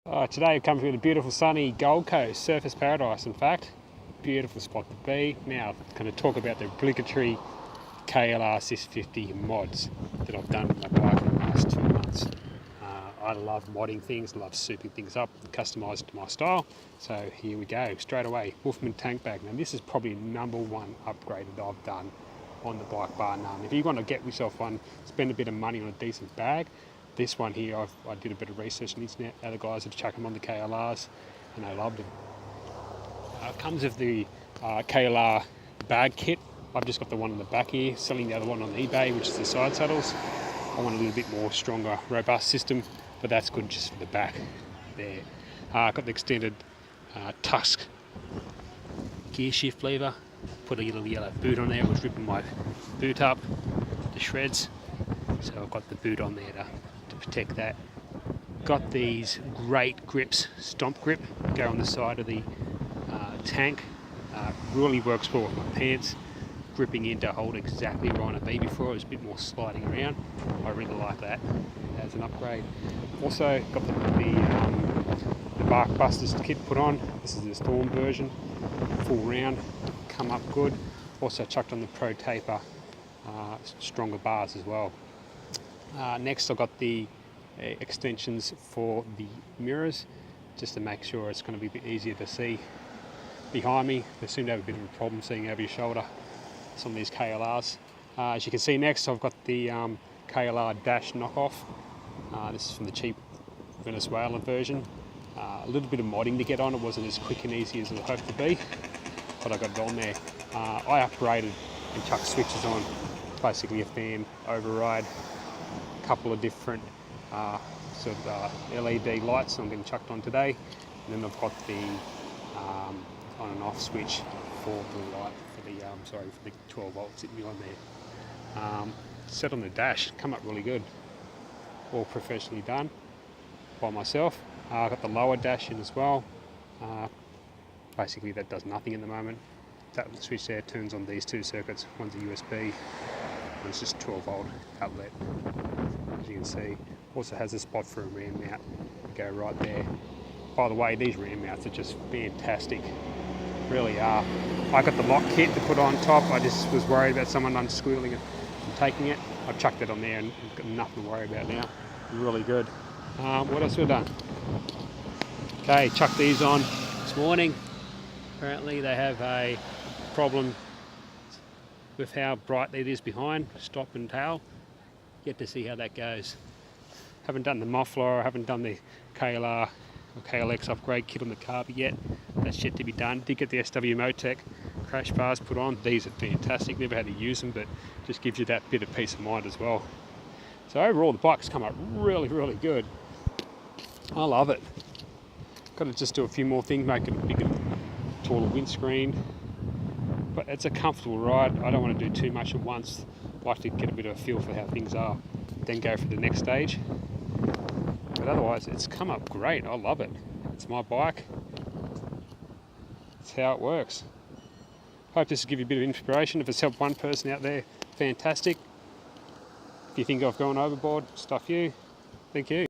Today I've come to the beautiful sunny Gold Coast, Surfers Paradise in fact. Beautiful spot to be. Now I'm going to talk about the obligatory KLR 650 mods that I've done with my bike in the last 2 months. I love modding things, love souping things up, customised to my style. So here we go, straight away, Wolfman tank bag. Now this is probably #1 upgrade that I've done on the bike bar none. If you want to get yourself one, spend a bit of money on a decent bag. This one here, I did a bit of research on the internet. Other guys had chucked them on the KLRs and I loved them. It comes with the KLR bag kit. I've just got the one on the back here, selling the other one on eBay, which is the side saddles. I want a little bit more stronger, robust system, but that's good just for the back there. I've got the extended Tusk gear shift lever. Put a little yellow boot on there. It was ripping my boot up to shreds. So I've got the boot on there to protect that. Got these great grips, stomp grip, go on the side of the tank. Really works well with my pants. Gripping in to hold exactly where I want to be. Before it was a bit more sliding around. I really like that as an upgrade. Also got the Bark Busters kit put on. This is the Storm version, full round, come up good. Also chucked on the Pro Taper stronger bars as well. Next I've got the extensions for the mirrors, just to make sure it's going to be a bit easier to see behind me. They seem to have a bit of a problem seeing over your shoulder, some of these KLRs. As you can see next, I've got the KLR Dash knockoff. This is from the cheap Venezuelan version. A little bit of modding to get on. It wasn't as quick and easy as it hoped to be, but I got it on there. I upgraded and chucked switches on, basically a fan override, a couple of different LED lights I'm getting chucked on today, and then I've got the on and off switch for the light for the 12 volts sitting on there. Set on the dash, come up really good, all professionally done by myself. I've got the lower dash in as well. Basically that does nothing at the moment. That switch there turns on these two circuits. One's a USB, one's just 12 volt outlet, as you can see. Also has a spot for a ram mount, go right there. By the way, these ram mounts are just fantastic, really are. I got the lock kit to put on top. I just was worried about someone unsquealing it and taking it. I've chucked it on there and got nothing to worry about now. Really good. What else have we done? Okay, chucked these on this morning. Apparently they have a problem with how bright it is behind, stop and tail. Get to see how that goes. Haven't done the muffler, I haven't done the KLR or KLX upgrade kit on the carby yet. That's yet to be done. Did get the SW Motec crash bars put on. These are fantastic. Never had to use them, but just gives you that bit of peace of mind as well. So overall, the bike's come up really, really good. I love it. Got to just do a few more things, make it a bigger, taller windscreen. But it's a comfortable ride. I don't want to do too much at once. I like to get a bit of a feel for how things are, then go for the next stage. But otherwise, it's come up great. I love it. It's my bike. It's how it works. Hope this will give you a bit of inspiration. If it's helped one person out there, fantastic. If you think I've gone overboard, stuff you. Thank you.